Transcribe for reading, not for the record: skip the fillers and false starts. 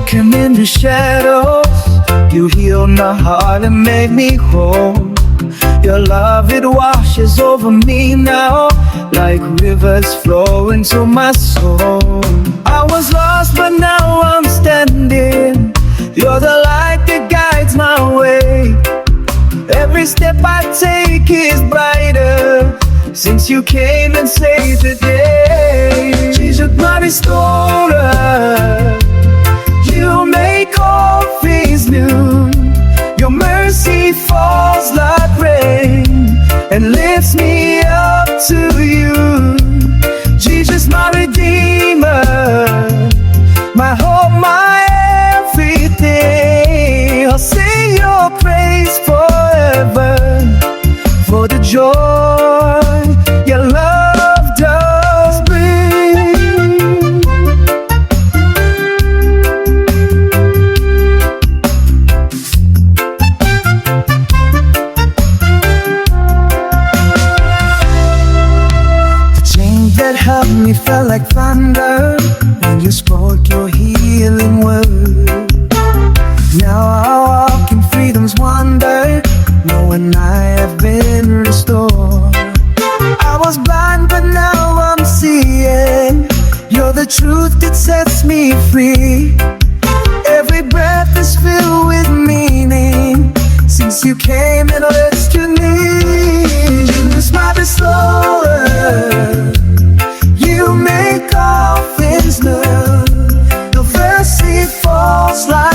broken in the shadows, you healed my heart and made me whole. Your love, it washes over me now, like rivers flow into my soul. I was lost but now I'm standing. You're the light that guides my way. Every step I take is brighter since you came and saved the day. Jesus, my restorer, you make all things new. Your mercy falls like rain and lifts me up to you. Jesus, my redeemer, my hope, my everything. I'll sing your praise forever for the joy your love does bring. The change that held me felt like thunder when you spoke your healing word. Now I walk in freedom's wonder, knowing I have been restored. I was blind but now I'm seeing. You're the truth that sets me free. Every breath is filled with meaning since you came and rescued me. Jesus, my restorer, you make all things new. Your mercy falls like